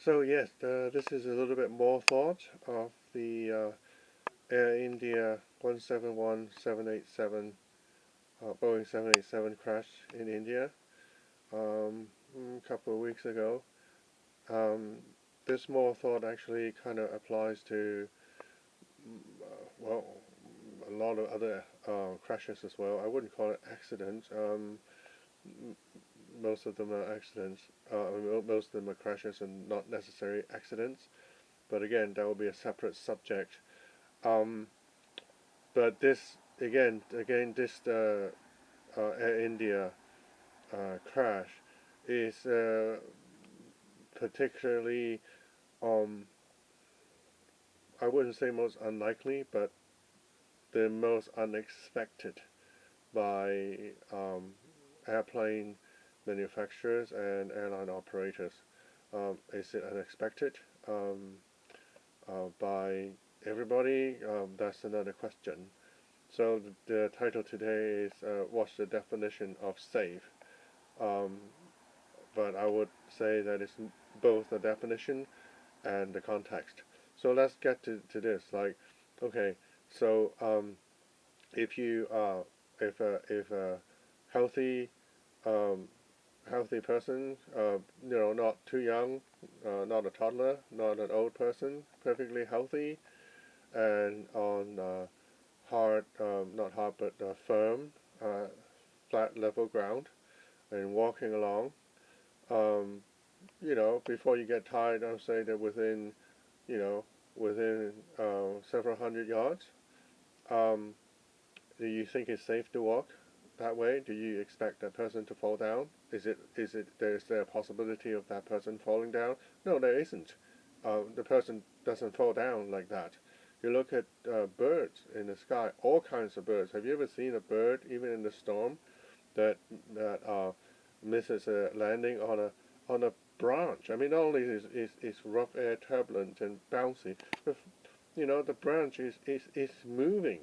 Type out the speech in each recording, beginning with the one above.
So yes, this is a little bit more thought of the Air India 171787 Boeing 787 crash in India a couple of weeks ago. Um, this more thought actually kind of applies to well a lot of other crashes as well. I wouldn't call it accidents. Most of them are accidents. Most of them are crashes and not necessarily accidents. But again, that will be a separate subject. Um, but this this Air India crash is particularly, um, I wouldn't say most unlikely, but the most unexpected by airplane manufacturers and airline operators. Is it unexpected by everybody? That's another question. So the title today is what's the definition of safe? Um, but I would say that it's both the definition and the context. So let's get to this. Like, okay, so if you if a healthy um, healthy person, not too young, not a toddler, not an old person, perfectly healthy, and on hard, not hard, but firm, flat level ground, and walking along. Um, before you get tired, I'll say that you know, within several hundred yards. Um, do you think it's safe to walk that way? Do you expect that person to fall down? Is there a possibility of that person falling down? No, there isn't. The person doesn't fall down like that. You look at birds in the sky, all kinds of birds. Have you ever seen a bird, even in the storm, that that misses a landing on a branch? I mean, not only is rough air turbulent and bouncy, but the branch is moving.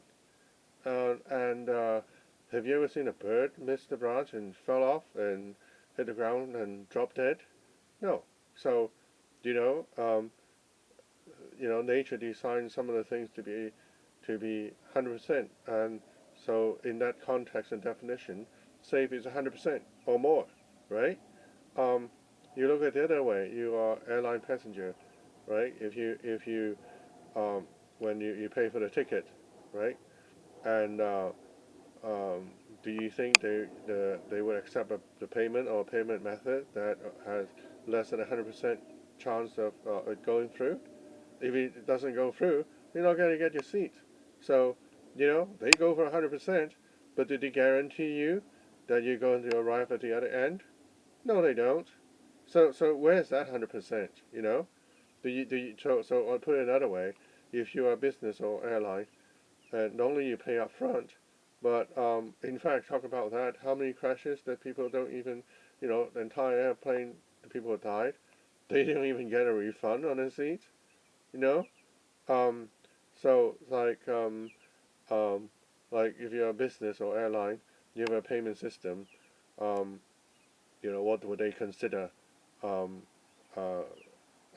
And have you ever seen a bird miss the branch and fell off and hit the ground and drop dead? No. So, you know, um, nature designed some of the things to be 100%, and so in that context and definition, safe is 100% or more, right? Um, you look at the other way. You are airline passenger, right? If you when you pay for the ticket, right? And um, do you think they would accept the payment or payment method that has less than 100% chance of it going through? If it doesn't go through, you're not going to get your seat. So, they go for 100%, but did they guarantee you that you're going to arrive at the other end? No, they don't. So where's that 100%? So I'll put it another way. If you're a business or airline, and not only you pay up front, but in fact, talk about that. How many crashes that people don't even, the entire airplane, the people died, they didn't even get a refund on their seat, you know? Um, so, um, like if you're a business or airline, you have a payment system, um, what would they consider um, uh,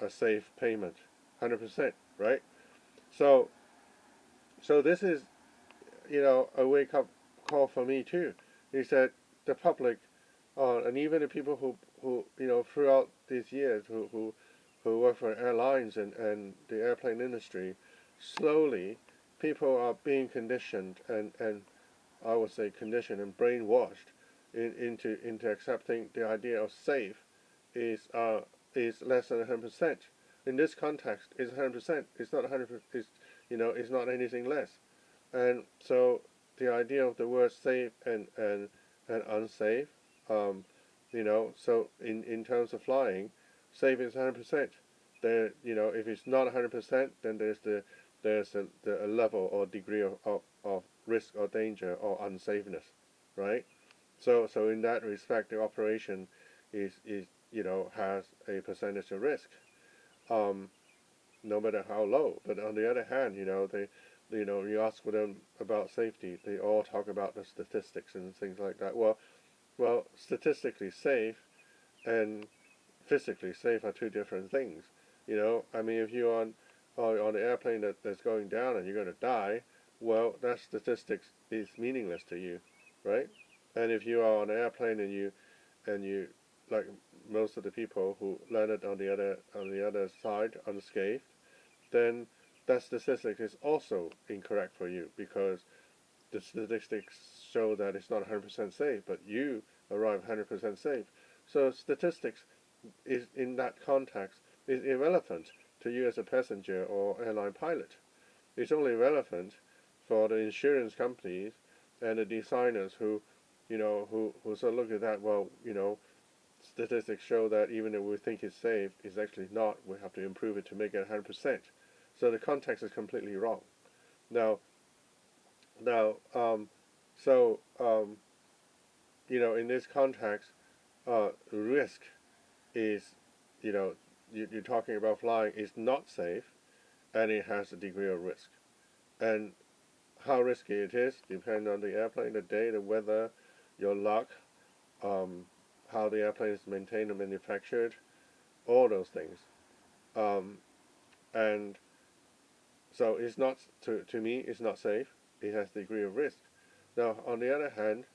a safe payment? 100%, right? So, so this is a wake up call for me too. He said the public, and even the people who throughout these years who work for airlines and the airplane industry, slowly people are being conditioned and I would say conditioned and brainwashed into accepting the idea of safe is is less than 100%. In this context, it's 100%. It's not 100%. It's not anything less. And so the idea of the word safe and unsafe, so in terms of flying, safe is 100%. There, if it's not 100%, then there's a level or degree of risk or danger or unsafeness, right? So in that respect, the operation is has a percentage of risk, um, no matter how low. But on the other hand, you ask for them about safety, they all talk about the statistics and things like that. Well, statistically safe and physically safe are two different things. You know, I mean, if you're on an airplane that's going down and you're going to die, well, that statistics is meaningless to you, right? And if you are on an airplane and you like most of the people who landed on the other side unscathed, then that statistic is also incorrect for you because the statistics show that it's not 100% safe, but you arrive 100% safe. So statistics is in that context is irrelevant to you as a passenger or airline pilot. It's only relevant for the insurance companies and the designers who sort of look at that. Well, statistics show that even if we think it's safe, it's actually not. We have to improve it to make it 100%. So the context is completely wrong. Now, now, so in this context, risk is, you're talking about flying is not safe, and it has a degree of risk. And how risky it is depends on the airplane, the day, the weather, your luck, how the airplane is maintained and manufactured, all those things. And so it's not, to me, it's not safe. It has a degree of risk. Now, on the other hand,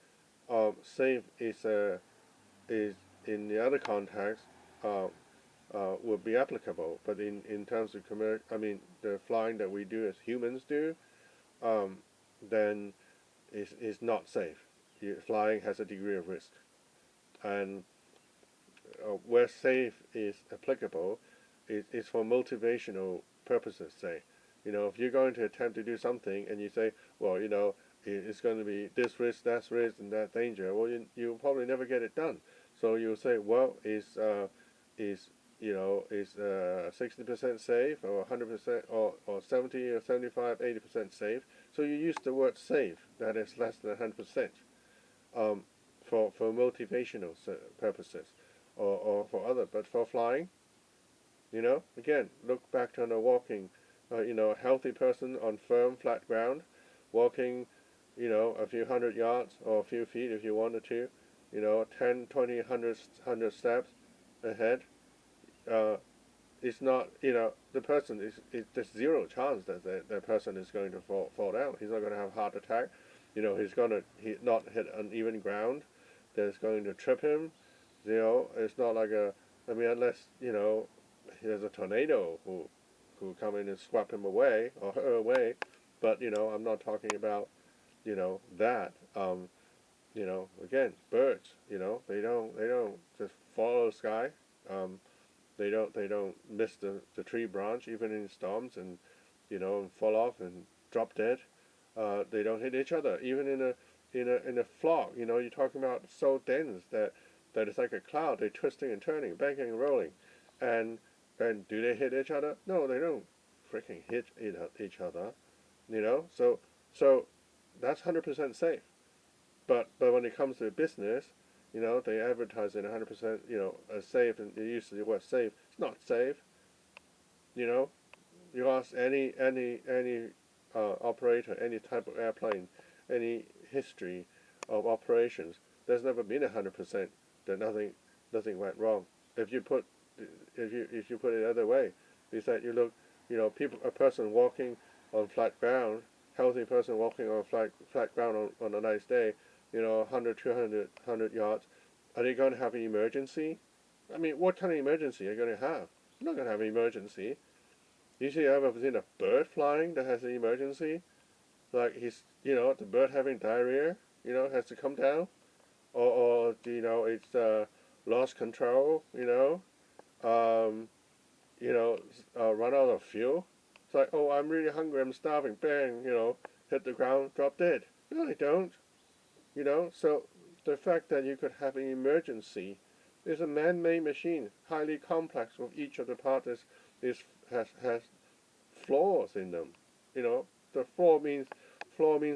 safe is in the other context would be applicable, but in terms of the flying that we do as humans do, then is not safe. Flying has a degree of risk, and where safe is applicable is for motivational purposes. Say, if you're going to attempt to do something and you say, well, it's going to be this risk, that risk, and that danger, well, you'll probably never get it done. So you'll say, well, is 60% safe, or 100%, or 70 or 75, 80% safe. So you use the word safe, that is less than 100%, for motivational purposes, or for other. But for flying, again, look back on a walking, a healthy person on firm, flat ground, walking, a few hundred yards or a few feet if you wanted to, 10, 20, 100 steps ahead. It's not, the person there's zero chance that that person is going to fall down. He's not going to have a heart attack. He's going to not hit uneven ground that's going to trip him. It's not like unless, there's a tornado who come in and swap him away or her away. But, I'm not talking about, that. Again, birds, they don't just follow the sky. They don't miss the tree branch even in storms and fall off and drop dead. They don't hit each other even in a flock. You're talking about so dense that it's like a cloud. They're twisting and turning, banging and rolling, and do they hit each other? No, they don't freaking hit each other. So that's 100% safe. But when it comes to business, they advertise it 100%, as safe, and they use the word safe. It's not safe. You ask any operator, any type of airplane, any history of operations, there's never been 100% that nothing went wrong. If you put it the other way, is that you look, a person walking on flat ground, healthy person walking on flat ground on a nice day, 100, 200 yards, are they going to have an emergency? I mean, what kind of emergency are you going to have? You're not going to have an emergency. Usually I've ever seen a bird flying that has an emergency. Like the bird having diarrhea, has to come down. Or it's lost control, run out of fuel. It's like, oh, I'm really hungry, I'm starving, bang, hit the ground, drop dead. No, they don't. So the fact that you could have an emergency is a man-made machine, highly complex, with each of the parts has flaws in them. The flaw means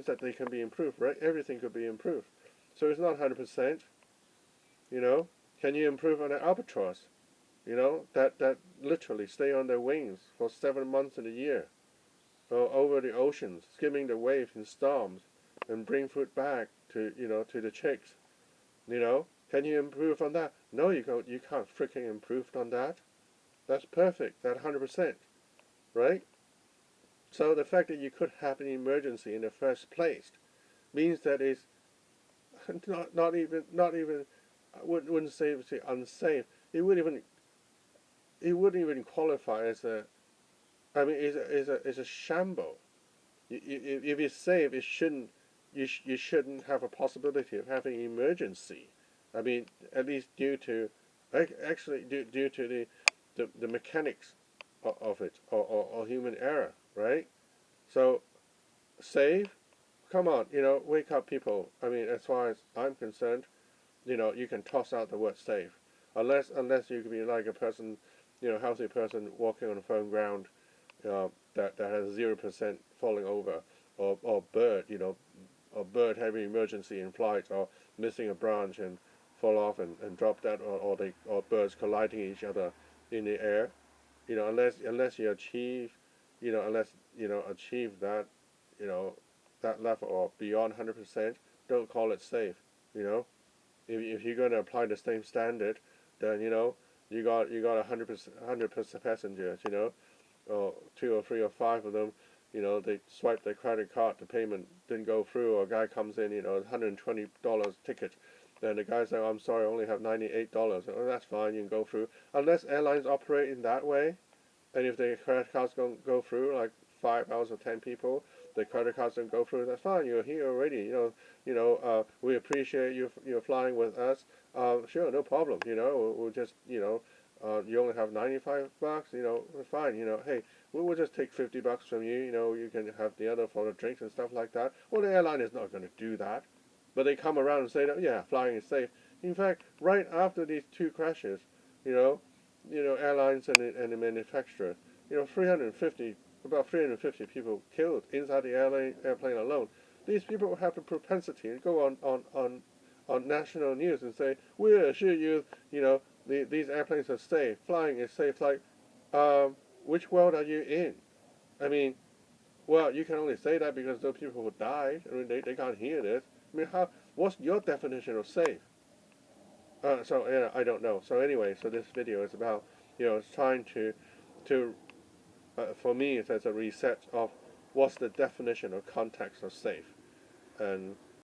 that they can be improved, right? Everything could be improved. So it's not 100%. Can you improve on an albatross? That literally stay on their wings for 7 months in a year, over the oceans, skimming the waves in storms, and bring food back to the chicks. Can you improve on that? No, you can't freaking improve on that. That's perfect. That 100%, right? So the fact that you could have an emergency in the first place means that it's not even I wouldn't say unsafe. It wouldn't even qualify as a. I mean, it's a shamble. If it's safe, it shouldn't. You shouldn't have a possibility of having an emergency. I mean, at least actually due to the mechanics of it, or human error, right? So safe. Come on, wake up, people. I mean, as far as I'm concerned, you can toss out the word safe, unless you could be like a person, healthy person walking on a firm ground, that has 0% falling over, or bird, or bird having emergency in flight, or missing a branch and fall off and drop that, or birds colliding each other in the air, unless you achieve, achieve that, you know, that level or beyond 100%, don't call it safe, you know. If you're going to apply the same standard, then you got 100% passengers, or two or three or five of them, they swipe their credit card, the payment didn't go through, or a guy comes in, $120 ticket. Then the guy says, I'm sorry, I only have $98. Oh, that's fine, you can go through. Unless airlines operate in that way, and if the credit cards don't go through, like 5 out of 10 people, the credit cards don't go through, that's fine, you're here already, we appreciate you're flying with us. Sure, no problem, we'll just, you only have $95, fine, hey, we'll just take $50 from you, you can have the other for the drinks and stuff like that. Well, the airline is not going to do that, but they come around and say that, yeah, flying is safe. In fact, right after these two crashes, you know, airlines and the manufacturer, 350, about 350 people killed inside the airplane alone. These people have the propensity to go on national news and say, we assure you, these airplanes are safe, flying is safe. Like, which world are you in? I mean, well, you can only say that because those people who died, I mean, they can't hear this. I mean, what's your definition of safe? So yeah, I don't know. So anyway, so this video is about, it's trying to for me, it's as a reset of what's the definition or context of safe, and